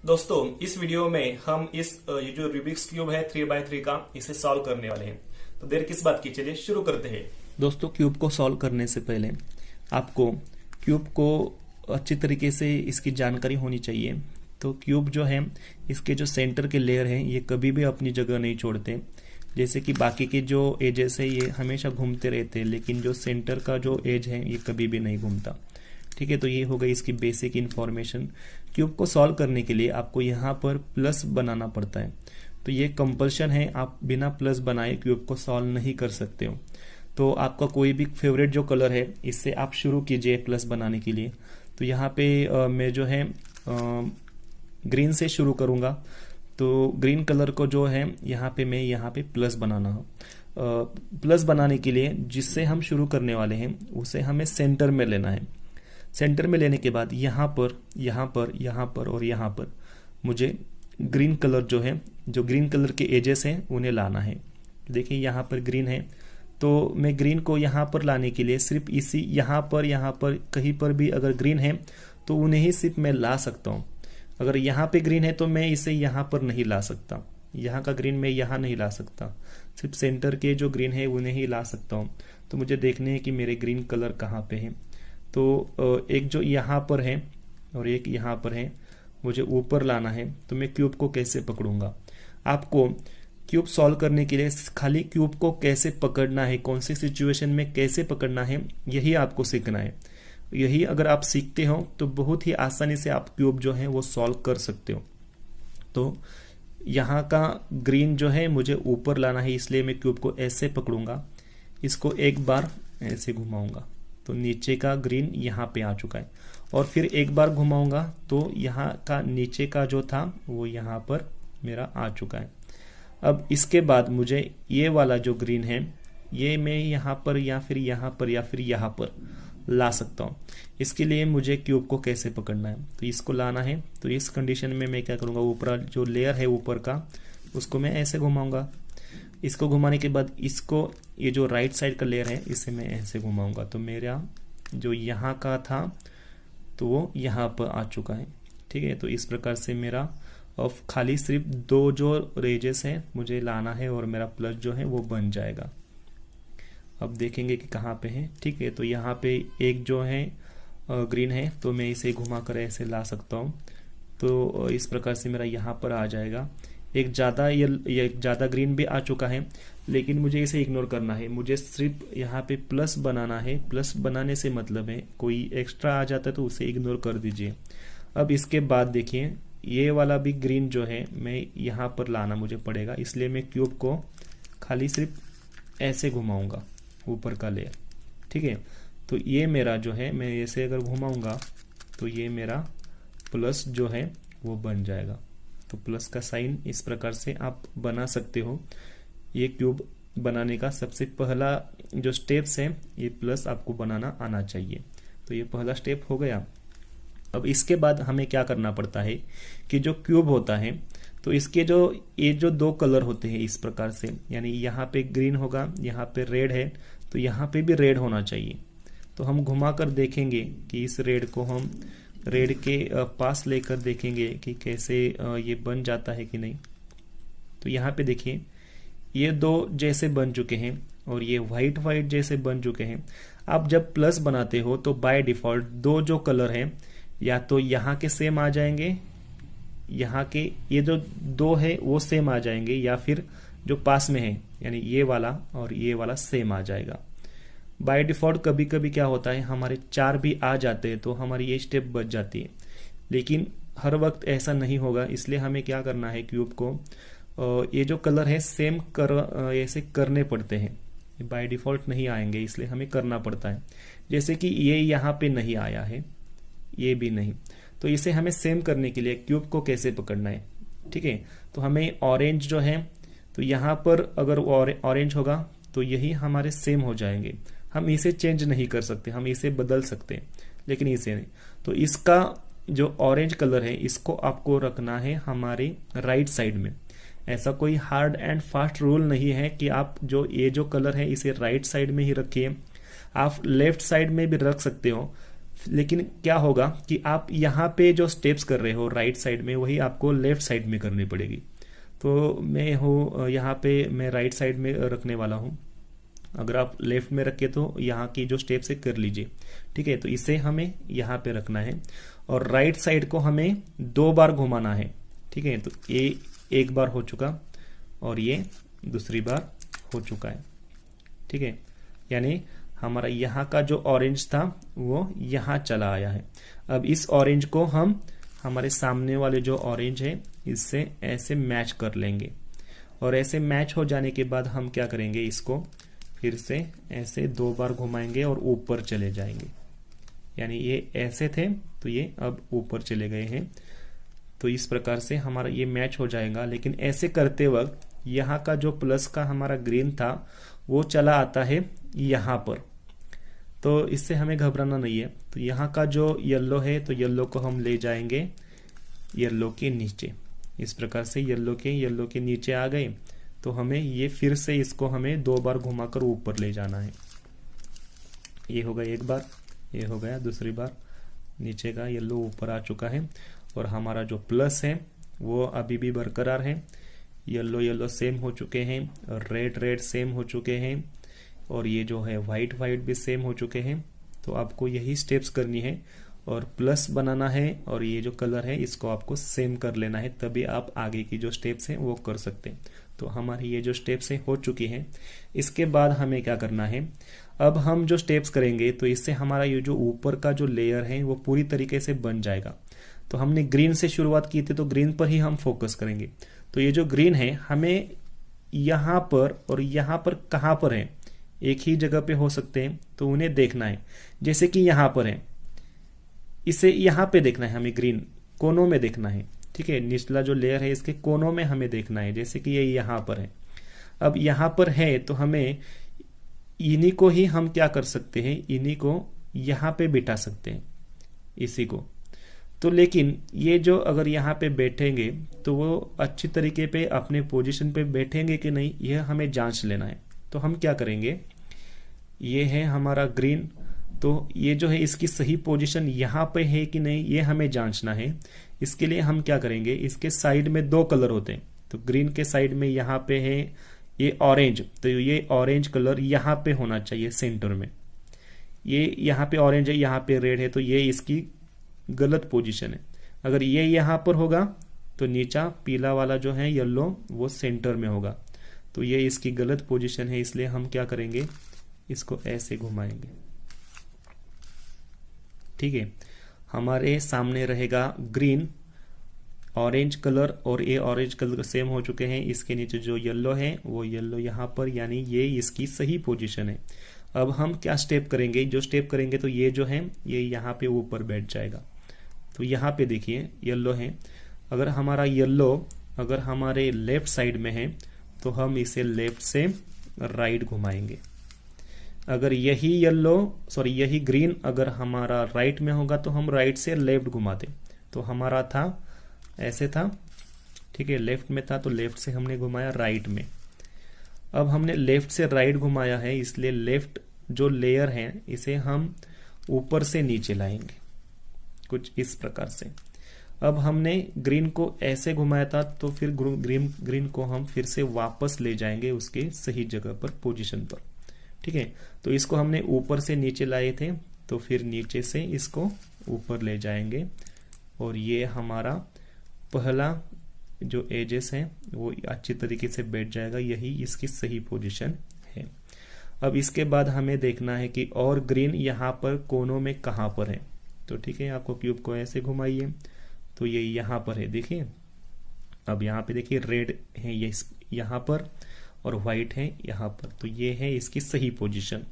दोस्तों इस वीडियो में हम ये जो रूबिक्स क्यूब है 3x3 का इसे सॉल्व करने वाले हैं। तो देर किस बात की, चलिए शुरू करते हैं। दोस्तों क्यूब को सॉल्व करने से पहले आपको क्यूब को अच्छी तरीके से इसकी जानकारी होनी चाहिए। तो क्यूब जो है इसके जो सेंटर के लेयर हैं ये कभी भी अपनी जगह नहीं छोड़ते। जैसे कि बाकी के जो एजेस है ये हमेशा घूमते रहते हैं, लेकिन जो सेंटर का जो एज है ये कभी भी नहीं घूमता। ठीक है, तो ये हो गई इसकी बेसिक इन्फॉर्मेशन। क्यूब को सॉल्व करने के लिए आपको यहाँ पर प्लस बनाना पड़ता है, तो ये कंपल्शन है, आप बिना प्लस बनाए क्यूब को सॉल्व नहीं कर सकते हो। तो आपका कोई भी फेवरेट जो कलर है इससे आप शुरू कीजिए प्लस बनाने के लिए। तो यहाँ पे मैं जो है ग्रीन से शुरू करूँगा। तो ग्रीन कलर को जो है यहाँ पे प्लस बनाना है। प्लस बनाने के लिए जिससे हम शुरू करने वाले हैं उसे हमें सेंटर में लेना है। सेंटर में लेने के बाद यहाँ पर और यहाँ पर मुझे ग्रीन कलर जो है, जो ग्रीन कलर के एजेस हैं उन्हें लाना है। देखिए यहाँ पर ग्रीन है, तो मैं ग्रीन को यहाँ पर लाने के लिए सिर्फ इसी यहाँ पर कहीं पर भी अगर ग्रीन है तो उन्हें ही सिर्फ मैं ला सकता हूँ। अगर यहाँ पे ग्रीन है तो मैं इसे यहाँ पर नहीं ला सकता, यहाँ का ग्रीन मैं यहाँ नहीं ला सकता, सिर्फ सेंटर के जो ग्रीन है उन्हें ही ला सकता हूँ। तो मुझे देखने हैं कि मेरे ग्रीन कलर कहाँ पे है। तो एक जो यहाँ पर है और एक यहाँ पर है, मुझे ऊपर लाना है। तो मैं क्यूब को कैसे पकड़ूंगा? आपको क्यूब सॉल्व करने के लिए खाली क्यूब को कैसे पकड़ना है, कौन सी सिचुएशन में कैसे पकड़ना है, यही आपको सीखना है। यही अगर आप सीखते हो तो बहुत ही आसानी से आप क्यूब जो है वो सॉल्व कर सकते हो। तो यहाँ का ग्रीन जो है मुझे ऊपर लाना है, इसलिए मैं क्यूब को ऐसे पकड़ूंगा, इसको एक बार ऐसे घुमाऊंगा तो नीचे का ग्रीन यहाँ पे आ चुका है, और फिर एक बार घुमाऊंगा तो यहाँ का नीचे का जो था वो यहाँ पर मेरा आ चुका है। अब इसके बाद मुझे ये वाला जो ग्रीन है ये मैं यहाँ पर या फिर यहाँ पर ला सकता हूँ। इसके लिए मुझे क्यूब को कैसे पकड़ना है, तो इसको लाना है। तो इस कंडीशन में मैं क्या करूँगा, ऊपर जो लेयर है ऊपर का उसको मैं ऐसे घुमाऊंगा। इसको घुमाने के बाद इसको, ये जो राइट साइड का लेयर है इसे मैं ऐसे घुमाऊंगा तो मेरा जो यहाँ का था तो वो यहाँ पर आ चुका है। ठीक है, तो इस प्रकार से मेरा ऑफ खाली सिर्फ दो जो रेजेस हैं मुझे लाना है और मेरा प्लस जो है वो बन जाएगा। अब देखेंगे कि कहाँ पे है। ठीक है, तो यहाँ पे एक जो है ग्रीन है तो मैं इसे घुमा कर ऐसे ला सकता हूँ। तो इस प्रकार से मेरा यहाँ पर आ जाएगा। एक ज़्यादा ग्रीन भी आ चुका है, लेकिन मुझे इसे इग्नोर करना है। मुझे सिर्फ यहाँ पे प्लस बनाना है। प्लस बनाने से मतलब है कोई एक्स्ट्रा आ जाता है तो उसे इग्नोर कर दीजिए। अब इसके बाद देखिए ये वाला भी ग्रीन जो है मैं यहाँ पर लाना मुझे पड़ेगा, इसलिए मैं क्यूब को खाली सिर्फ ऐसे घुमाऊंगा ऊपर का लेयर। ठीक है, तो ये मेरा जो है मैं ऐसे अगर घुमाऊंगा तो ये मेरा प्लस जो है वो बन जाएगा। तो प्लस का साइन इस प्रकार से आप बना सकते हो। ये क्यूब बनाने का सबसे पहला जो स्टेप्स है ये प्लस आपको बनाना आना चाहिए। तो ये पहला स्टेप हो गया। अब इसके बाद हमें क्या करना पड़ता है कि जो क्यूब होता है तो इसके ये जो दो कलर होते हैं इस प्रकार से, यानी यहाँ पे ग्रीन होगा, यहाँ पे रेड है, तो यहाँ पे भी रेड होना चाहिए। तो हम घुमा कर देखेंगे कि इस रेड को हम रेड के पास लेकर देखेंगे कि कैसे ये बन जाता है कि नहीं। तो यहाँ पे देखिए ये दो जैसे बन चुके हैं और ये व्हाइट जैसे बन चुके हैं। आप जब प्लस बनाते हो तो बाय डिफॉल्ट दो जो कलर हैं या तो यहाँ के सेम आ जाएंगे, यहाँ के ये जो दो है वो सेम आ जाएंगे, या फिर जो पास में है यानी ये वाला और ये वाला सेम आ जाएगा। बाय डिफॉल्ट कभी कभी क्या होता है हमारे चार भी आ जाते हैं तो हमारी ये स्टेप बच जाती है, लेकिन हर वक्त ऐसा नहीं होगा। इसलिए हमें क्या करना है, क्यूब को ये जो कलर है सेम ऐसे करने पड़ते हैं। बाय डिफॉल्ट नहीं आएंगे, इसलिए हमें करना पड़ता है। जैसे कि ये यहाँ पे नहीं आया है, ये भी नहीं, तो इसे हमें सेम करने के लिए क्यूब को कैसे पकड़ना है। ठीक है, तो हमें ऑरेंज जो है तो यहाँ पर अगर ऑरेंज होगा तो यही हमारे सेम हो जाएंगे। हम इसे चेंज नहीं कर सकते, हम इसे बदल सकते हैं लेकिन इसे नहीं। तो इसका जो ऑरेंज कलर है इसको आपको रखना है हमारे राइट साइड में। ऐसा कोई हार्ड एंड फास्ट रूल नहीं है कि आप ये जो कलर है इसे राइट साइड में ही रखिए, आप लेफ्ट साइड में भी रख सकते हो। लेकिन क्या होगा कि आप यहाँ पे जो स्टेप्स कर रहे हो राइट साइड में, वही आपको लेफ्ट साइड में करनी पड़ेगी। तो मैं हूँ यहाँ पे, मैं राइट साइड में रखने वाला हूँ। अगर आप लेफ्ट में रखे तो यहाँ की जो स्टेप्स है कर लीजिए, ठीक है। तो इसे हमें यहाँ पे रखना है और राइट साइड को हमें 2 बार घुमाना है, ठीक है। तो ये एक बार हो चुका और ये दूसरी बार हो चुका है, ठीक है। यानी हमारा यहाँ का जो ऑरेंज था वो यहाँ चला आया है। अब इस ऑरेंज को हम हमारे सामने वाले जो ऑरेंज है इससे ऐसे मैच कर लेंगे और ऐसे मैच हो जाने के बाद हम क्या करेंगे, इसको फिर से ऐसे 2 बार घुमाएंगे और ऊपर चले जाएंगे। यानी ये ऐसे थे तो ये अब ऊपर चले गए हैं। तो इस प्रकार से हमारा ये मैच हो जाएगा। लेकिन ऐसे करते वक्त यहाँ का जो प्लस का हमारा ग्रीन था वो चला आता है यहाँ पर, तो इससे हमें घबराना नहीं है। तो यहाँ का जो येलो है तो येलो को हम ले जाएंगे येलो के नीचे। इस प्रकार से येलो के नीचे आ गए तो हमें ये फिर से इसको हमें 2 बार घुमाकर ऊपर ले जाना है। ये हो गया एक बार, ये हो गया दूसरी बार, नीचे का येलो ऊपर आ चुका है और हमारा जो प्लस है वो अभी भी बरकरार है। येलो सेम हो चुके हैं और रेड सेम हो चुके हैं और ये जो है वाइट भी सेम हो चुके हैं। तो आपको यही स्टेप्स करनी है और प्लस बनाना है और ये जो कलर है इसको आपको सेम कर लेना है, तभी आप आगे की जो स्टेप्स हैं वो कर सकते हैं। तो हमारी ये जो स्टेप्स हैं हो चुकी हैं। इसके बाद हमें क्या करना है, अब हम जो स्टेप्स करेंगे तो इससे हमारा ये जो ऊपर का जो लेयर है वो पूरी तरीके से बन जाएगा। तो हमने ग्रीन से शुरुआत की थी तो ग्रीन पर ही हम फोकस करेंगे। तो ये जो ग्रीन है हमें यहाँ पर और यहाँ पर कहाँ पर है, एक ही जगह पे हो सकते हैं तो उन्हें देखना है। जैसे कि यहाँ पर है, इसे यहाँ पे देखना है हमें, ग्रीन कोनों में देखना है, ठीक है। निचला जो लेयर है इसके कोनों में हमें देखना है, जैसे कि ये यहाँ पर है। अब यहाँ पर है तो हमें इन्हीं को ही हम क्या कर सकते हैं, इन्हीं को यहाँ पे बिठा सकते हैं, इसी को। तो लेकिन ये जो अगर यहाँ पे बैठेंगे तो वो अच्छी तरीके पे अपने पोजीशन पे बैठेंगे कि नहीं, यह हमें जांच लेना है। तो हम क्या करेंगे, ये है हमारा ग्रीन, तो ये जो है इसकी सही पोजीशन यहाँ पे है कि नहीं ये हमें जांचना है। इसके लिए हम क्या करेंगे, इसके साइड में 2 कलर होते हैं। तो ग्रीन के साइड में यहाँ पे है ये ऑरेंज, तो ये ऑरेंज कलर यहाँ पे होना चाहिए सेंटर में। ये यहाँ पे ऑरेंज है, यहाँ पे रेड है, तो ये इसकी गलत पोजीशन है। अगर ये यहाँ पर होगा तो नीचा पीला वाला जो है येलो वो सेंटर में होगा, तो ये इसकी गलत पोजीशन है। इसलिए हम क्या करेंगे, इसको ऐसे घुमाएंगे, ठीक है। हमारे सामने रहेगा ग्रीन, ऑरेंज कलर और ये ऑरेंज कलर सेम हो चुके हैं। इसके नीचे जो येलो है वो येलो यहाँ पर, यानी ये इसकी सही पोजीशन है। अब हम क्या स्टेप करेंगे, जो स्टेप करेंगे तो ये जो है ये यहाँ पे ऊपर बैठ जाएगा। तो यहाँ पे देखिए येलो है, अगर हमारा येलो अगर हमारे लेफ्ट साइड में है तो हम इसे लेफ्ट से राइट घुमाएंगे। अगर यही ग्रीन अगर हमारा राइट में होगा तो हम राइट से लेफ्ट घुमाते। तो हमारा था ऐसे था, ठीक है, लेफ्ट में था तो लेफ्ट से हमने घुमाया राइट में। अब हमने लेफ्ट से राइट घुमाया है, इसलिए लेफ्ट जो लेयर है इसे हम ऊपर से नीचे लाएंगे कुछ इस प्रकार से। अब हमने ग्रीन को ऐसे घुमाया था तो फिर ग्रीन को हम फिर से वापस ले जाएंगे उसके सही जगह पर, पोजीशन पर, ठीक है। तो इसको हमने ऊपर से नीचे लाए थे तो फिर नीचे से इसको ऊपर ले जाएंगे और ये हमारा पहला जो एजेस है वो अच्छी तरीके से बैठ जाएगा, यही इसकी सही पोजीशन है। अब इसके बाद हमें देखना है कि और ग्रीन यहाँ पर कोनों में कहाँ पर है। तो ठीक है, आपको क्यूब को ऐसे घुमाइए तो ये यहाँ पर है, देखिए। अब यहाँ पे देखिए रेड है ये यहाँ पर और व्हाइट है यहाँ पर, तो ये है इसकी सही पोजीशन।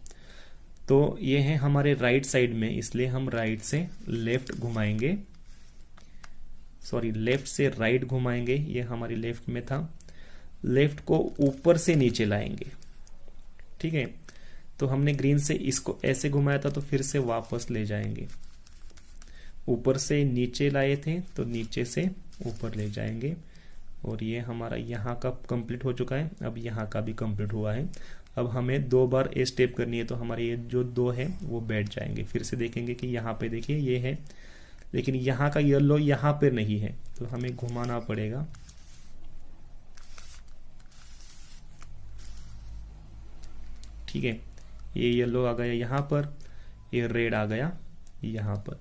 तो ये है हमारे राइट साइड में, इसलिए हम राइट से लेफ्ट घुमाएंगे, सॉरी लेफ्ट से राइट घुमाएंगे। ये हमारी लेफ्ट में था, लेफ्ट को ऊपर से नीचे लाएंगे, ठीक है। तो हमने ग्रीन से इसको ऐसे घुमाया था तो फिर से वापस ले जाएंगे, ऊपर से नीचे लाए थे तो नीचे से ऊपर ले जाएंगे। और ये हमारा यहाँ का कंप्लीट हो चुका है, अब यहाँ का भी कंप्लीट हुआ है। अब हमें 2 बार ए स्टेप करनी है, तो हमारे ये जो 2 है वो बैठ जाएंगे। फिर से देखेंगे कि यहाँ पे देखिए ये है, लेकिन यहाँ का येलो यहाँ पे नहीं है, तो हमें घुमाना पड़ेगा। ठीक है, ये येलो आ गया यहाँ पर, ये रेड आ गया यहाँ पर।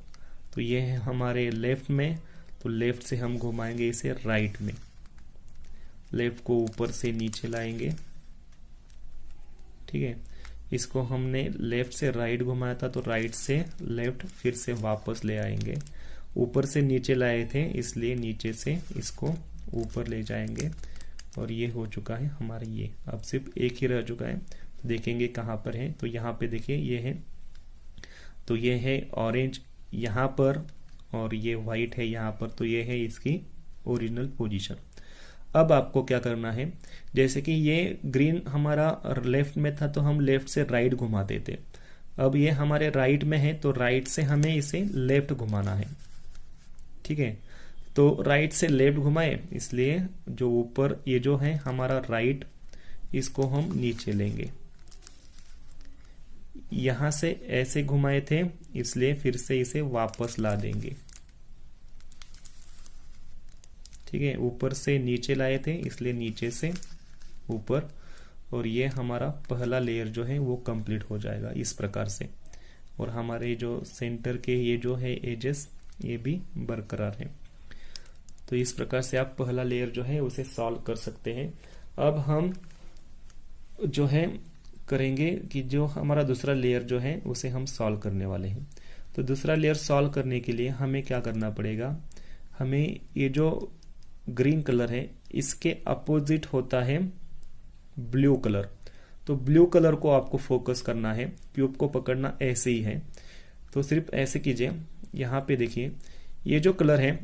तो ये है हमारे लेफ्ट में, तो लेफ्ट से हम घुमाएंगे इसे राइट में। लेफ्ट को ऊपर से नीचे लाएंगे। ठीक है, इसको हमने लेफ्ट से राइट घुमाया था, तो राइट से लेफ्ट फिर से वापस ले आएंगे। ऊपर से नीचे लाए थे, इसलिए नीचे से इसको ऊपर ले जाएंगे। और ये हो चुका है हमारा ये। अब सिर्फ एक ही रह चुका है, तो देखेंगे कहाँ पर है। तो यहाँ पे देखिए ये है, तो ये है ऑरेंज यहाँ पर और ये वाइट है यहाँ पर। तो ये है इसकी ओरिजिनल पोजीशन। अब आपको क्या करना है, जैसे कि ये ग्रीन हमारा लेफ्ट में था, तो हम लेफ्ट से राइट घुमाते थे। अब ये हमारे राइट में है, तो राइट से हमें इसे लेफ्ट घुमाना है। ठीक है, तो राइट से लेफ्ट घुमाए, इसलिए जो ऊपर ये जो है हमारा राइट, इसको हम नीचे लेंगे। यहां से ऐसे घुमाए थे, इसलिए फिर से इसे वापस ला देंगे। ठीक है, ऊपर से नीचे लाए थे, इसलिए नीचे से ऊपर। और ये हमारा पहला लेयर जो है वो कंप्लीट हो जाएगा इस प्रकार से। और हमारे जो सेंटर के ये जो है एजेस, ये भी बरकरार है। तो इस प्रकार से आप पहला लेयर जो है उसे सॉल्व कर सकते हैं। अब हम जो है करेंगे कि जो हमारा दूसरा लेयर जो है उसे हम सॉल्व करने वाले हैं। तो दूसरा लेयर सॉल्व करने के लिए हमें क्या करना पड़ेगा, हमें ये जो ग्रीन कलर है इसके अपोजिट होता है ब्लू कलर। तो ब्लू कलर को आपको फोकस करना है, क्यूब को पकड़ना ऐसे ही है। तो सिर्फ ऐसे कीजिए, यहाँ पे देखिए ये जो कलर है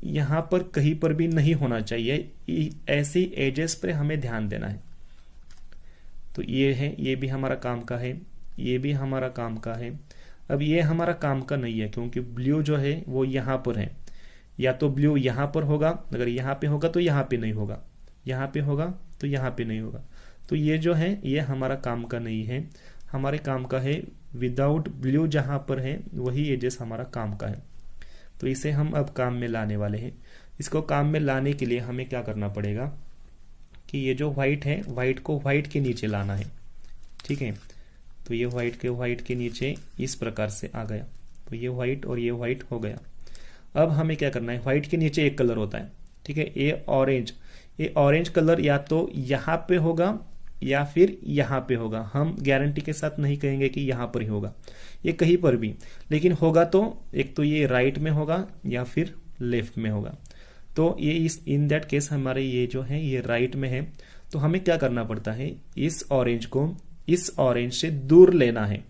यहाँ पर कहीं पर भी नहीं होना चाहिए, ऐसे ही एजेस पर हमें ध्यान देना है। तो ये है, ये भी हमारा काम का है, ये भी हमारा काम का है। अब ये हमारा काम का नहीं है, क्योंकि ब्लू जो है वो यहाँ पर है। या तो ब्लू यहाँ पर होगा, अगर यहाँ पे होगा तो यहाँ पे नहीं होगा, यहाँ पे होगा तो यहाँ पे नहीं होगा। तो ये जो है ये हमारा काम का नहीं है। हमारे काम का है विदाउट ब्लू, जहाँ पर है वही एजेस हमारा काम का है। तो इसे हम अब काम में लाने वाले हैं। इसको काम में लाने के लिए हमें क्या करना पड़ेगा कि ये जो व्हाइट है, व्हाइट को व्हाइट के नीचे लाना है। ठीक है, तो ये व्हाइट के नीचे इस प्रकार से आ गया। तो ये व्हाइट और ये व्हाइट हो गया। अब हमें क्या करना है, व्हाइट के नीचे एक कलर होता है। ठीक है, ये ऑरेंज कलर या तो यहाँ पे होगा या फिर यहाँ पे होगा। हम गारंटी के साथ नहीं कहेंगे कि यहाँ पर ही होगा, ये कहीं पर भी, लेकिन होगा तो एक तो ये राइट में होगा या फिर लेफ्ट में होगा। तो ये इन दैट केस हमारे ये जो है ये राइट में है। तो हमें क्या करना पड़ता है, इस ऑरेंज को इस ऑरेंज से दूर लेना है।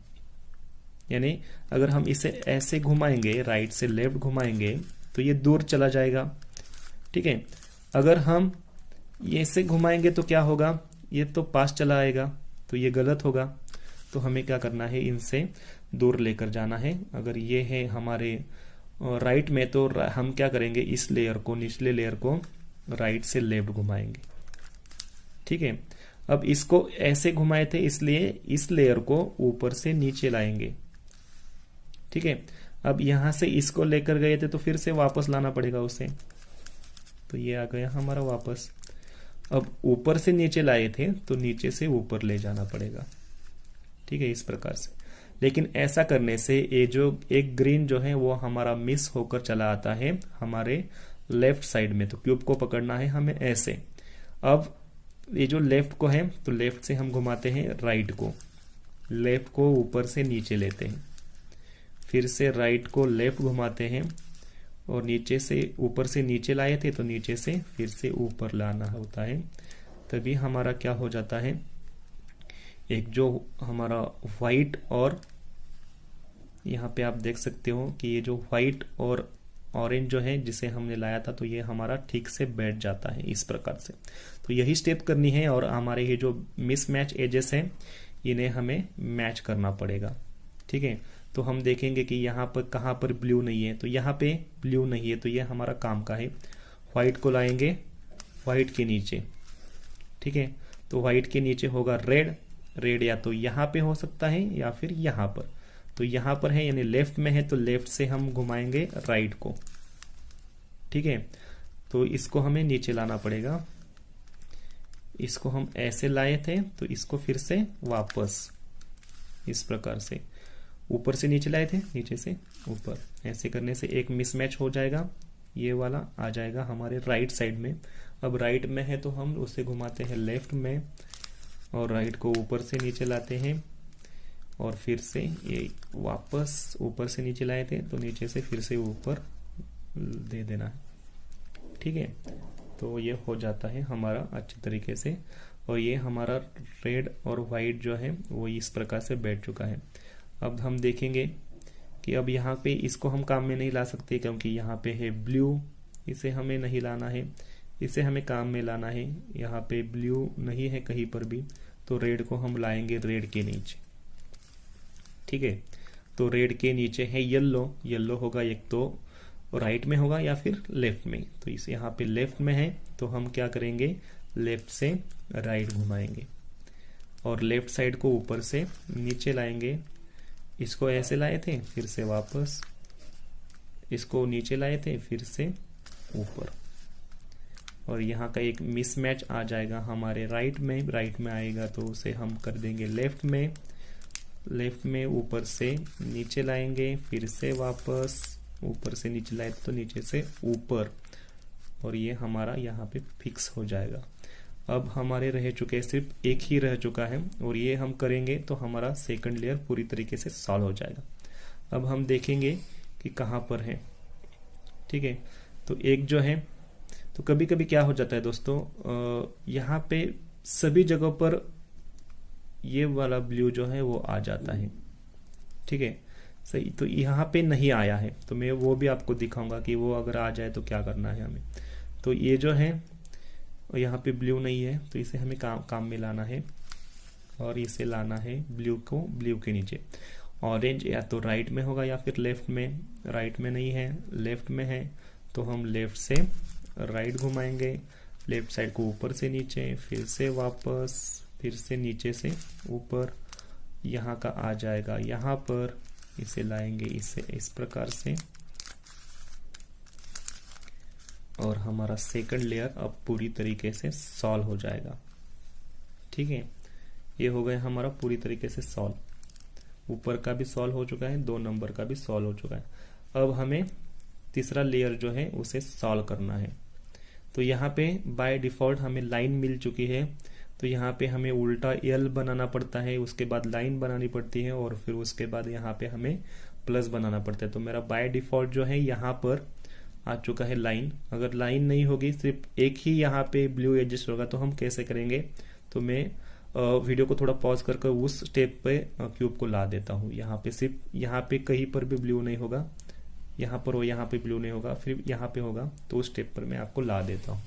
यानी अगर हम इसे ऐसे घुमाएंगे, राइट से लेफ्ट घुमाएंगे, तो ये दूर चला जाएगा। ठीक है, अगर हम ये ऐसे घुमाएंगे तो क्या होगा, ये तो पास चला आएगा, तो ये गलत होगा। तो हमें क्या करना है, इनसे दूर लेकर जाना है। अगर ये है हमारे राइट में, तो हम क्या करेंगे, इस लेयर को, निचले लेयर को राइट से लेफ्ट घुमाएंगे। ठीक है, अब इसको ऐसे घुमाए थे, इसलिए इस लेयर को ऊपर से नीचे लाएंगे। ठीक है, अब यहां से इसको लेकर गए थे, तो फिर से वापस लाना पड़ेगा उसे। तो ये आ गया हमारा वापस। अब ऊपर से नीचे लाए थे, तो नीचे से ऊपर ले जाना पड़ेगा। ठीक है, इस प्रकार से। लेकिन ऐसा करने से ये जो एक ग्रीन जो है वो हमारा मिस होकर चला आता है हमारे लेफ्ट साइड में। तो क्यूब को पकड़ना है हमें ऐसे। अब ये जो लेफ्ट को है, तो लेफ्ट से हम घुमाते हैं राइट को, लेफ्ट को ऊपर से नीचे लेते हैं, फिर से राइट को लेफ्ट घुमाते हैं, और नीचे से ऊपर से नीचे लाए थे, तो नीचे से फिर से ऊपर लाना होता है। तभी हमारा क्या हो जाता है, एक जो हमारा व्हाइट, और यहाँ पे आप देख सकते हो कि ये जो व्हाइट और ऑरेंज जो है जिसे हमने लाया था, तो ये हमारा ठीक से बैठ जाता है इस प्रकार से। तो यही स्टेप करनी है, और हमारे ये जो मिसमैच एजेस हैं इन्हें हमें मैच करना पड़ेगा। ठीक है, तो हम देखेंगे कि यहाँ पर कहाँ पर ब्लू नहीं है, तो यहाँ पे ब्लू नहीं है, तो ये हमारा काम का है। व्हाइट को लाएंगे व्हाइट के नीचे। ठीक है, तो व्हाइट के नीचे होगा रेड, रेड या तो यहाँ पे हो सकता है या फिर यहाँ पर। तो यहाँ पर है यानी लेफ्ट में है तो लेफ्ट से हम घुमाएंगे राइट को, ठीक है। तो इसको हमें नीचे लाना पड़ेगा, इसको हम ऐसे लाए थे तो इसको फिर से वापस इस प्रकार से ऊपर से नीचे लाए थे, नीचे से ऊपर, ऐसे करने से एक मिसमैच हो जाएगा, ये वाला आ जाएगा हमारे राइट साइड में। अब राइट में है तो हम उसे घुमाते हैं लेफ्ट में और राइट को ऊपर से नीचे लाते हैं और फिर से ये वापस ऊपर से नीचे लाए थे तो नीचे से फिर से ऊपर दे देना है, ठीक है। तो ये हो जाता है हमारा अच्छे तरीके से, और ये हमारा रेड और वाइट जो है वो इस प्रकार से बैठ चुका है। अब हम देखेंगे कि अब यहाँ पे इसको हम काम में नहीं ला सकते क्योंकि यहाँ पे है ब्लू, इसे हमें नहीं लाना है, इसे हमें काम में लाना है। यहाँ पे ब्लू नहीं है कहीं पर भी, तो रेड को हम लाएंगे रेड के नीचे, ठीक है। तो रेड के नीचे है येलो, येलो होगा एक तो राइट में होगा या फिर लेफ्ट में, तो इस यहाँ पे लेफ्ट में है तो हम क्या करेंगे, लेफ्ट से राइट घुमाएंगे और लेफ्ट साइड को ऊपर से नीचे लाएंगे। इसको ऐसे लाए थे फिर से वापस, इसको नीचे लाए थे फिर से ऊपर, और यहाँ का एक मिसमैच आ जाएगा हमारे राइट में आएगा तो उसे हम कर देंगे लेफ्ट में ऊपर से नीचे लाएंगे, फिर से वापस ऊपर से नीचे लाए तो नीचे से ऊपर, और ये हमारा यहाँ पे फिक्स हो जाएगा। अब हमारे रह चुके सिर्फ एक ही रह चुका है और ये हम करेंगे तो हमारा सेकंड लेयर पूरी तरीके से सॉल्व हो जाएगा। अब हम देखेंगे कि कहाँ पर है, ठीक है। तो एक जो है, तो कभी कभी क्या हो जाता है दोस्तों, यहाँ पे सभी जगहों पर ये वाला ब्लू जो है वो आ जाता है, ठीक है, सही। तो यहाँ पे नहीं आया है तो मैं वो भी आपको दिखाऊंगा कि वो अगर आ जाए तो क्या करना है हमें। तो ये जो है यहाँ पे ब्लू नहीं है तो इसे हमें काम में लाना है और इसे लाना है ब्लू को ब्लू के नीचे। ऑरेंज या तो राइट में होगा या फिर लेफ्ट में, राइट में नहीं है लेफ्ट में है तो हम लेफ्ट से राइट घुमाएंगे, लेफ्ट साइड को ऊपर से नीचे, फिर से वापस, फिर से नीचे से ऊपर, यहाँ का आ जाएगा यहाँ पर, इसे लाएंगे इसे इस प्रकार से, और हमारा सेकंड लेयर अब पूरी तरीके से सॉल्व हो जाएगा, ठीक है। ये हो गया हमारा पूरी तरीके से सॉल्व, ऊपर का भी सॉल्व हो चुका है, 2 नंबर का भी सॉल्व हो चुका है। अब हमें तीसरा लेयर जो है उसे सॉल्व करना है। तो यहाँ पे बाय डिफॉल्ट हमें लाइन मिल चुकी है, तो यहाँ पे हमें उल्टा एल बनाना पड़ता है, उसके बाद लाइन बनानी पड़ती है और फिर उसके बाद यहाँ पे हमें प्लस बनाना पड़ता है। तो मेरा बाय डिफॉल्ट जो है यहाँ पर आ चुका है लाइन। अगर लाइन नहीं होगी, सिर्फ एक ही यहाँ पे ब्लू एडजस्ट होगा तो हम कैसे करेंगे, तो मैं वीडियो को थोड़ा पॉज करके उस स्टेप पे क्यूब को ला देता हूँ। यहाँ पे सिर्फ यहाँ पे कहीं पर भी ब्लू नहीं होगा, यहाँ पर हो यहाँ पे ब्लू नहीं होगा, फिर यहाँ पे होगा, तो उस स्टेप पर मैं आपको ला देता हूँ।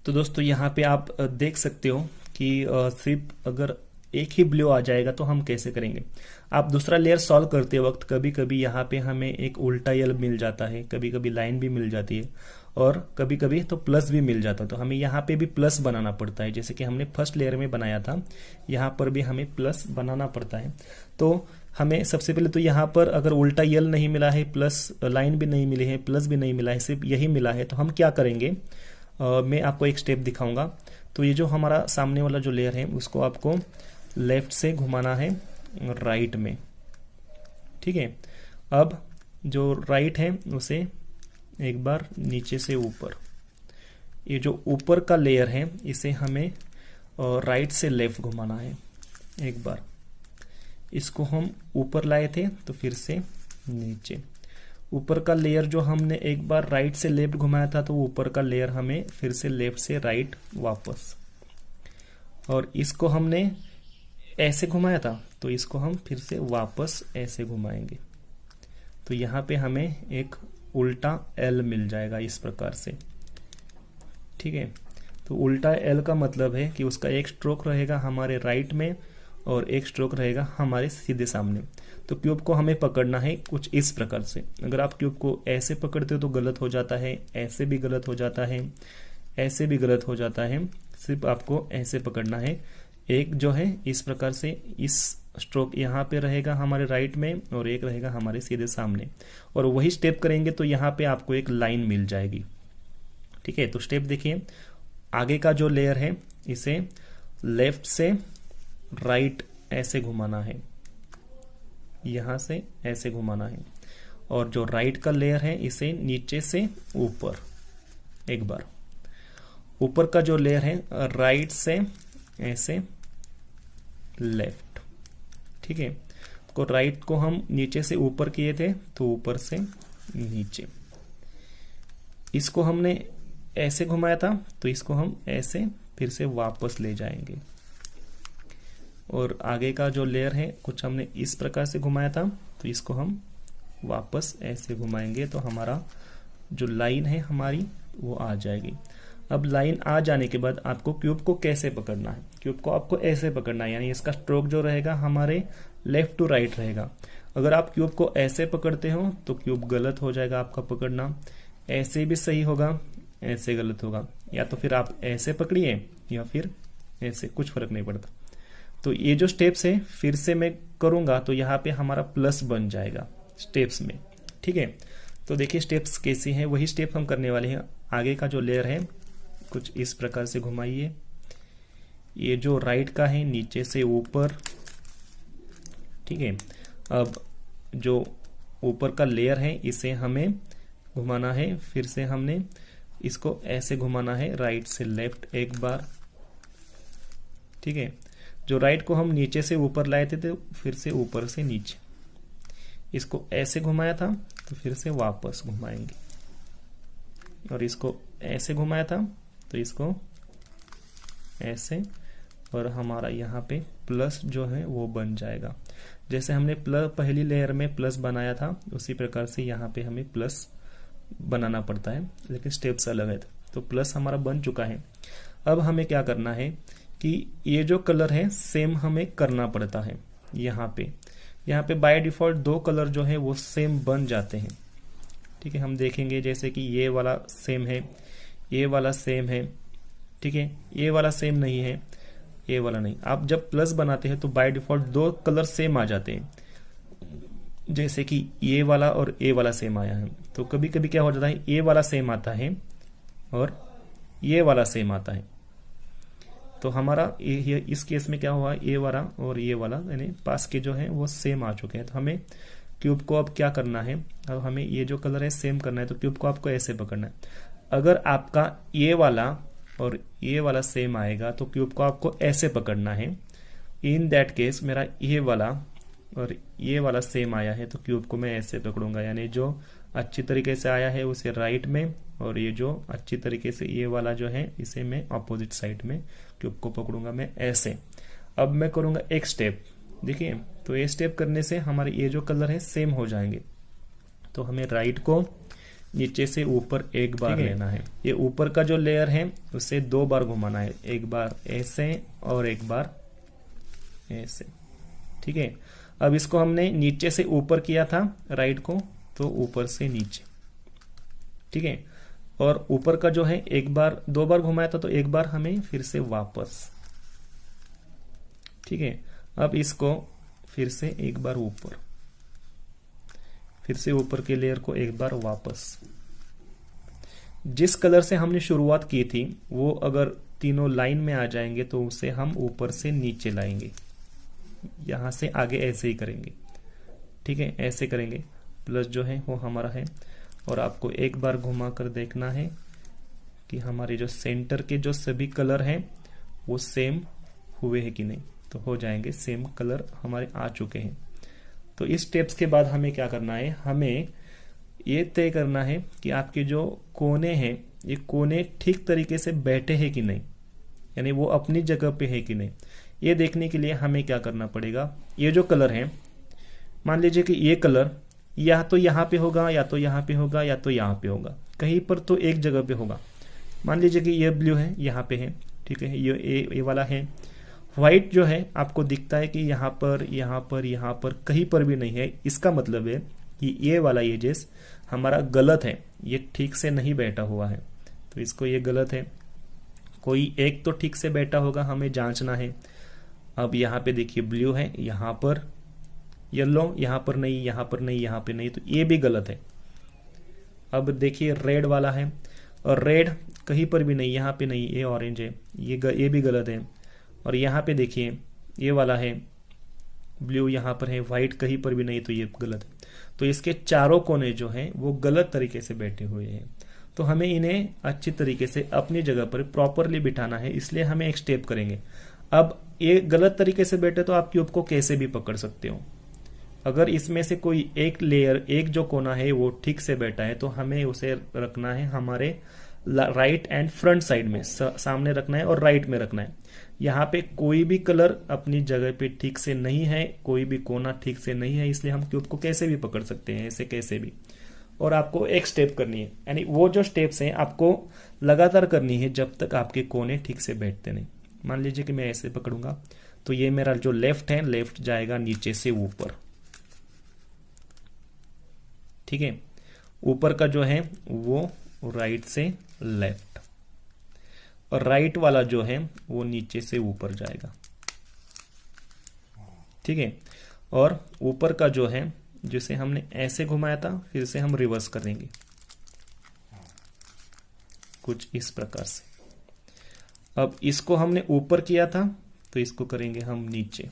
तो दोस्तों यहाँ पे आप देख सकते हो कि सिर्फ अगर एक ही ब्लू आ जाएगा तो हम कैसे करेंगे। आप दूसरा लेयर सॉल्व करते वक्त कभी कभी यहाँ पे हमें एक उल्टा यल मिल जाता है, कभी कभी लाइन भी मिल जाती है और कभी कभी तो प्लस भी मिल जाता है, तो हमें यहाँ पे भी प्लस बनाना पड़ता है। जैसे कि हमने फर्स्ट लेयर में बनाया था, यहाँ पर भी हमें प्लस बनाना पड़ता है। तो हमें सबसे पहले तो यहाँ पर अगर उल्टा यल नहीं मिला है, प्लस लाइन भी नहीं मिली है, प्लस भी नहीं मिला है, सिर्फ यही मिला है, तो हम क्या करेंगे, मैं आपको एक स्टेप दिखाऊंगा। तो ये जो हमारा सामने वाला जो लेयर है उसको आपको लेफ्ट से घुमाना है राइट में, ठीक है। अब जो राइट है उसे एक बार नीचे से ऊपर, ये जो ऊपर का लेयर है इसे हमें राइट से लेफ्ट घुमाना है एक बार। इसको हम ऊपर लाए थे तो फिर से नीचे, ऊपर का लेयर जो हमने एक बार राइट से लेफ्ट घुमाया था तो ऊपर का लेयर हमें फिर से लेफ्ट से राइट वापस, और इसको हमने ऐसे घुमाया था तो इसको हम फिर से वापस ऐसे घुमाएंगे। तो यहाँ पे हमें एक उल्टा एल मिल जाएगा इस प्रकार से, ठीक है। तो उल्टा एल का मतलब है कि उसका एक स्ट्रोक रहेगा हमारे राइट में और एक स्ट्रोक रहेगा हमारे सीधे सामने। तो क्यूब को हमें पकड़ना है कुछ इस प्रकार से। अगर आप क्यूब को ऐसे पकड़ते हो तो गलत हो जाता है, ऐसे भी गलत हो जाता है, ऐसे भी गलत हो जाता है, सिर्फ आपको ऐसे पकड़ना है। एक जो है इस प्रकार से इस स्ट्रोक यहाँ पे रहेगा हमारे राइट में और एक रहेगा हमारे सीधे सामने, और वही स्टेप करेंगे तो यहाँ पे आपको एक लाइन मिल जाएगी। ठीक है, तो स्टेप देखिए, आगे का जो लेयर है इसे लेफ्ट से राइट ऐसे घुमाना है, यहां से ऐसे घुमाना है, और जो राइट का लेयर है इसे नीचे से ऊपर एक बार, ऊपर का जो लेयर है राइट से ऐसे लेफ्ट। ठीक है, तो राइट को हम नीचे से ऊपर किए थे तो ऊपर से नीचे, इसको हमने ऐसे घुमाया था तो इसको हम ऐसे फिर से वापस ले जाएंगे, और आगे का जो लेयर है कुछ हमने इस प्रकार से घुमाया था तो इसको हम वापस ऐसे घुमाएंगे, तो हमारा जो लाइन है हमारी वो आ जाएगी। अब लाइन आ जाने के बाद आपको क्यूब को कैसे पकड़ना है, क्यूब को आपको ऐसे पकड़ना है, यानी इसका स्ट्रोक जो रहेगा हमारे लेफ्ट टू राइट रहेगा। अगर आप क्यूब को ऐसे पकड़ते हो तो क्यूब गलत हो जाएगा आपका पकड़ना, ऐसे भी सही होगा, ऐसे गलत होगा, या तो फिर आप ऐसे पकड़िए या फिर ऐसे, कुछ फर्क नहीं पड़ता। तो ये जो स्टेप्स है फिर से मैं करूंगा तो यहाँ पे हमारा प्लस बन जाएगा स्टेप्स में। ठीक है, तो देखिए स्टेप्स कैसी हैं, वही स्टेप हम करने वाले हैं। आगे का जो लेयर है कुछ इस प्रकार से घुमाइए, ये जो राइट का है नीचे से ऊपर। ठीक है, अब जो ऊपर का लेयर है इसे हमें घुमाना है, फिर से हमने इसको ऐसे घुमाना है राइट से लेफ्ट एक बार। ठीक है, जो राइट को हम नीचे से ऊपर लाए थे तो फिर से ऊपर से नीचे, इसको ऐसे घुमाया था तो फिर से वापस घुमाएंगे, और इसको ऐसे घुमाया था तो इसको ऐसे, और हमारा यहाँ पे प्लस जो है वो बन जाएगा। जैसे हमने प्लस पहली लेयर में प्लस बनाया था उसी प्रकार से यहाँ पे हमें प्लस बनाना पड़ता है, लेकिन स्टेप्स अलग है। तो प्लस हमारा बन चुका है। अब हमें क्या करना है कि ये जो कलर है सेम हमें करना पड़ता है। यहाँ पे बाय डिफॉल्ट दो कलर जो है वो सेम बन जाते हैं। ठीक है, हम देखेंगे जैसे कि ये वाला सेम है, ये वाला सेम है। ठीक है, ये वाला सेम नहीं है, ये वाला नहीं। आप जब प्लस बनाते हैं तो बाय डिफॉल्ट दो कलर सेम आ जाते हैं, जैसे कि ये वाला और ये वाला सेम आया है। तो कभी कभी क्या हो जाता है, ये वाला सेम आता है और ये वाला सेम आता है। तो हमारा ये इस केस में क्या हुआ, ये वाला और ये वाला यानी पास के जो है वो सेम आ चुके हैं। तो हमें क्यूब को अब क्या करना है, अब हमें ये जो कलर है सेम करना है, तो क्यूब को आपको ऐसे पकड़ना है। अगर आपका ये वाला और ये वाला सेम आएगा तो क्यूब को आपको ऐसे पकड़ना है। इन दैट केस मेरा ये वाला और ये वाला सेम आया है तो क्यूब को मैं ऐसे पकड़ूंगा, यानी जो अच्छी तरीके से आया है उसे राइट में, और ये जो अच्छी तरीके से ये वाला जो है इसे मैं अपोजिट साइड में क्यूब को पकड़ूंगा मैं ऐसे। अब मैं करूंगा एक स्टेप, देखिए तो ये स्टेप करने से हमारे ये जो कलर है सेम हो जाएंगे। तो हमें राइट को नीचे से ऊपर एक बार लेना है, ये ऊपर का जो लेयर है उसे दो बार घुमाना है, एक बार ऐसे और एक बार ऐसे। ठीक है, अब इसको हमने नीचे से ऊपर किया था राइट को, तो ऊपर से नीचे। ठीक है, और ऊपर का जो है एक बार दो बार घुमाया था तो एक बार हमें फिर से वापस। ठीक है, अब इसको फिर से एक बार ऊपर, फिर से ऊपर के लेयर को एक बार वापस। जिस कलर से हमने शुरुआत की थी वो अगर तीनों लाइन में आ जाएंगे तो उसे हम ऊपर से नीचे लाएंगे, यहां से आगे ऐसे ही करेंगे। ठीक है, ऐसे करेंगे, प्लस जो है वो हमारा है। और आपको एक बार घुमा कर देखना है कि हमारे जो सेंटर के जो सभी कलर हैं वो सेम हुए हैं कि नहीं, तो हो जाएंगे, सेम कलर हमारे आ चुके हैं। तो इस स्टेप्स के बाद हमें क्या करना है, हमें ये तय करना है कि आपके जो कोने हैं ये कोने ठीक तरीके से बैठे हैं कि नहीं, यानी वो अपनी जगह पे है कि नहीं। ये देखने के लिए हमें क्या करना पड़ेगा, ये जो कलर है, मान लीजिए कि ये कलर या तो यहाँ पे होगा या तो यहाँ पे होगा या तो यहाँ पे होगा, कहीं पर तो एक जगह पे होगा। मान लीजिए कि ये ब्लू है यहाँ पे है, ठीक है, ये वाला है। व्हाइट जो है आपको दिखता है कि यहाँ पर यहाँ पर यहाँ पर कहीं पर भी नहीं है, इसका मतलब है कि ये वाला एजेस हमारा गलत है, ये ठीक से नहीं बैठा हुआ है, तो इसको ये गलत है। कोई एक तो ठीक से बैठा होगा, हमें जांचना है। अब यहाँ पे देखिए ब्लू है, यहाँ पर येलो, यहाँ पर नहीं, यहाँ पर नहीं, यहाँ पे नहीं, तो ये भी गलत है। अब देखिए रेड वाला है, और रेड कहीं पर भी नहीं, यहाँ पे नहीं, ये ऑरेंज है, ये भी गलत है। और यहाँ पे देखिए ये वाला है ब्लू, यहाँ पर है, व्हाइट कहीं पर भी नहीं, तो ये गलत है। तो इसके चारों कोने जो हैं वो गलत तरीके से बैठे हुए हैं। तो हमें इन्हें अच्छी तरीके से अपनी जगह पर प्रॉपरली बिठाना है, इसलिए हमें एक स्टेप करेंगे। अब ये गलत तरीके से बैठे तो आप क्यूब को कैसे भी पकड़ सकते हो। अगर इसमें से कोई एक लेयर, एक जो कोना है वो ठीक से बैठा है, तो हमें उसे रखना है हमारे राइट एंड फ्रंट साइड में, सामने रखना है और राइट में रखना है। यहाँ पे कोई भी कलर अपनी जगह पे ठीक से नहीं है, कोई भी कोना ठीक से नहीं है, इसलिए हम क्यूब को कैसे भी पकड़ सकते हैं, ऐसे कैसे भी। और आपको एक स्टेप करनी है, यानी वो जो स्टेप्स हैं आपको लगातार करनी है जब तक आपके कोने ठीक से बैठते नहीं। मान लीजिए कि मैं ऐसे पकड़ूंगा, तो ये मेरा जो लेफ्ट है, लेफ्ट जाएगा नीचे से ऊपर, ठीक है। ऊपर का जो है वो राइट से लेफ्ट, और राइट वाला जो है वो नीचे से ऊपर जाएगा, ठीक है। और ऊपर का जो है, जिसे हमने ऐसे घुमाया था, फिर से हम रिवर्स करेंगे कुछ इस प्रकार से। अब इसको हमने ऊपर किया था, तो इसको करेंगे हम नीचे,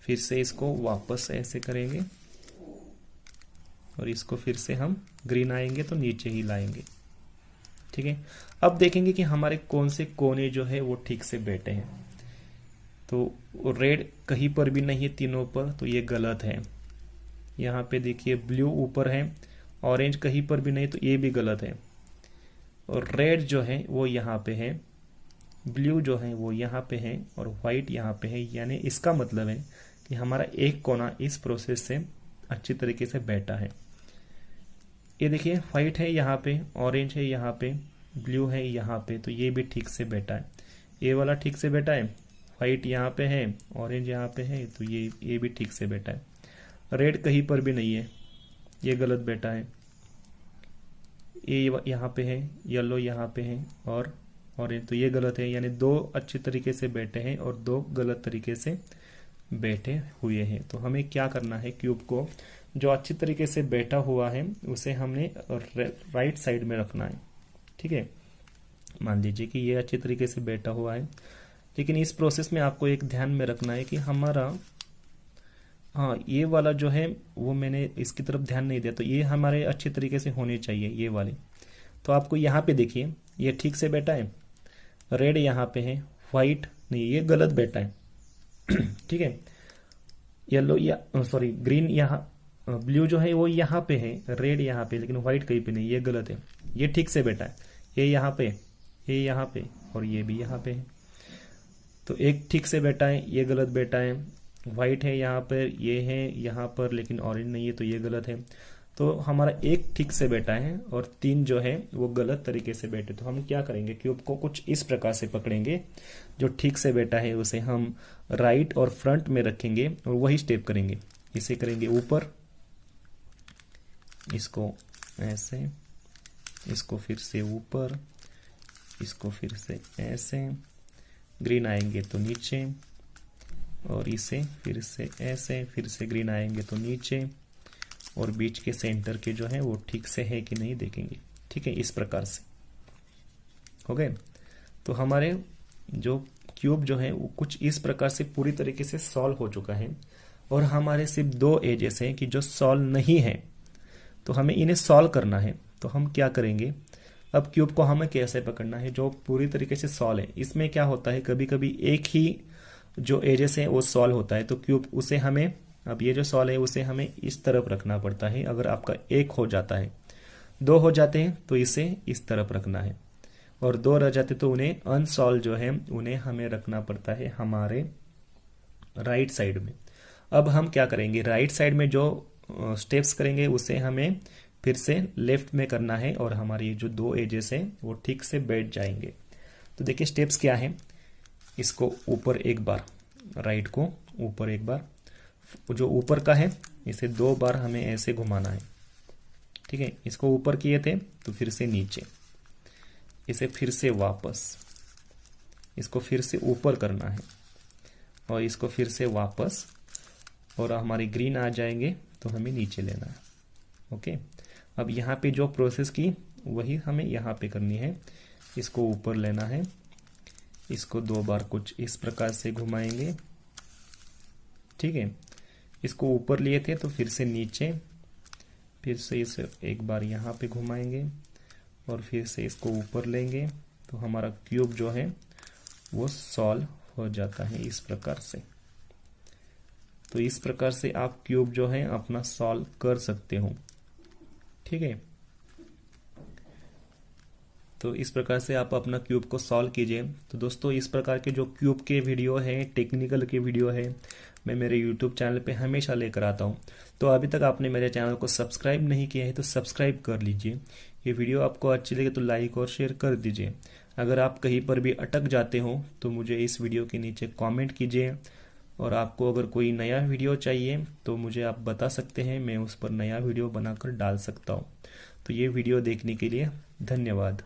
फिर से इसको वापस ऐसे करेंगे, और इसको फिर से हम ग्रीन आएंगे तो नीचे ही लाएंगे, ठीक है। अब देखेंगे कि हमारे कौन से कोने जो है वो ठीक से बैठे हैं। तो रेड कहीं पर भी नहीं है तीनों पर, तो ये गलत है। यहाँ पे देखिए ब्लू ऊपर है, ऑरेंज कहीं पर भी नहीं, तो ये भी गलत है। और रेड जो है वो यहाँ पे है, ब्लू जो है वो यहाँ पे है, और व्हाइट यहाँ पे है। यानी इसका मतलब है कि हमारा एक कोना इस प्रोसेस से अच्छी तरीके से बैठा है। ये देखिए व्हाइट है यहाँ पे, ऑरेंज है यहाँ पे, ब्लू है यहाँ पे, तो ये भी ठीक से बैठा है। ये वाला ठीक से बैठा है, व्हाइट यहाँ पे है, ऑरेंज यहाँ पे है, तो ये भी ठीक से बैठा है। रेड कहीं पर भी नहीं है, ये गलत बैठा है। ये यहाँ पे है, येलो यहाँ पे है, और ऑरेंज, तो ये गलत है। यानी दो अच्छे तरीके से बैठे हैं और दो गलत तरीके से बैठे हुए हैं। तो हमें क्या करना है, क्यूब को जो अच्छी तरीके से बैठा हुआ है उसे हमने राइट साइड में रखना है, ठीक है। मान लीजिए कि ये अच्छी तरीके से बैठा हुआ है, लेकिन इस प्रोसेस में आपको एक ध्यान में रखना है कि हमारा, हाँ, ये वाला जो है वो मैंने इसकी तरफ ध्यान नहीं दिया, तो ये हमारे अच्छे तरीके से होने चाहिए ये वाले। तो आपको यहाँ पे देखिए ये ठीक से बैठा है, रेड यहाँ पे है, व्हाइट नहीं, ये गलत बैठा है, ठीक है। येलो या सॉरी ग्रीन यहाँ, ब्लू जो है वो यहाँ पे है, रेड यहाँ पे, लेकिन व्हाइट कहीं पे नहीं, ये गलत है। ये ठीक से बैठा है, ये यहाँ पे, ये यहाँ पे, और ये भी यहाँ पे है। तो एक ठीक से बैठा है, ये गलत बैठा है। व्हाइट है यहाँ पर, ये है यहाँ पर, लेकिन ऑरेंज नहीं है, तो ये गलत है। तो हमारा एक ठीक से बैठा है और तीन जो है वो गलत तरीके से बैठे। तो हम क्या करेंगे, क्यूब को कुछ इस प्रकार से पकड़ेंगे, जो ठीक से बैठा है उसे हम राइट और फ्रंट में रखेंगे और वही स्टेप करेंगे। इसे करेंगे ऊपर, इसको ऐसे, इसको फिर से ऊपर, इसको फिर से ऐसे, ग्रीन आएंगे तो नीचे, और इसे फिर से ऐसे, फिर से ग्रीन आएंगे तो नीचे, और बीच के सेंटर के जो है वो ठीक से है कि नहीं देखेंगे, ठीक है। इस प्रकार से हो गए। तो हमारे जो क्यूब जो है वो कुछ इस प्रकार से पूरी तरीके से सॉल्व हो चुका है, और हमारे सिर्फ दो एजेस हैं कि जो सॉल्व नहीं है, तो हमें इन्हें सॉल्व करना है। तो हम क्या करेंगे, अब क्यूब को हमें कैसे पकड़ना है जो पूरी तरीके से सॉल्व है। इसमें क्या होता है, कभी कभी एक ही जो एजेस है वो सॉल्व होता है, तो क्यूब उसे हमें, अब ये जो सॉल्व है उसे हमें इस तरफ रखना पड़ता है। अगर आपका एक हो जाता है, दो हो जाते हैं तो इसे इस तरफ रखना है, और दो रह जाते तो उन्हें अनसॉल्व जो है उन्हें हमें रखना पड़ता है हमारे राइट साइड में। अब हम क्या करेंगे, राइट साइड में जो स्टेप्स करेंगे उसे हमें फिर से लेफ्ट में करना है, और हमारे ये जो दो एजेस हैं वो ठीक से बैठ जाएंगे। तो देखिए स्टेप्स क्या है, इसको ऊपर एक बार, राइट को ऊपर एक बार, जो ऊपर का है इसे दो बार हमें ऐसे घुमाना है, ठीक है। इसको ऊपर किए थे तो फिर से नीचे, इसे फिर से वापस, इसको फिर से ऊपर करना है और इसको फिर से वापस, और हमारी ग्रीन आ जाएंगे तो हमें नीचे लेना है। ओके, अब यहाँ पे जो प्रोसेस की वही हमें यहाँ पे करनी है। इसको ऊपर लेना है, इसको 2 बार कुछ इस प्रकार से घुमाएंगे, ठीक है। इसको ऊपर लिए थे तो फिर से नीचे, फिर से इसे एक बार यहाँ पे घुमाएंगे और फिर से इसको ऊपर लेंगे, तो हमारा क्यूब जो है वो सॉल्व हो जाता है इस प्रकार से। तो इस प्रकार से आप क्यूब जो है अपना सॉल्व कर सकते हो, ठीक है। तो इस प्रकार से आप अपना क्यूब को सॉल्व कीजिए। तो दोस्तों, इस प्रकार के जो क्यूब के वीडियो है, टेक्निकल के वीडियो है, मैं मेरे यूट्यूब चैनल पे हमेशा लेकर आता हूँ। तो अभी तक आपने मेरे चैनल को सब्सक्राइब नहीं किया है तो सब्सक्राइब कर लीजिए। ये वीडियो आपको अच्छी लगे तो लाइक और शेयर कर दीजिए। अगर आप कहीं पर भी अटक जाते हो तो मुझे इस वीडियो के नीचे कॉमेंट कीजिए, और आपको अगर कोई नया वीडियो चाहिए तो मुझे आप बता सकते हैं, मैं उस पर नया वीडियो बनाकर डाल सकता हूँ। तो ये वीडियो देखने के लिए धन्यवाद।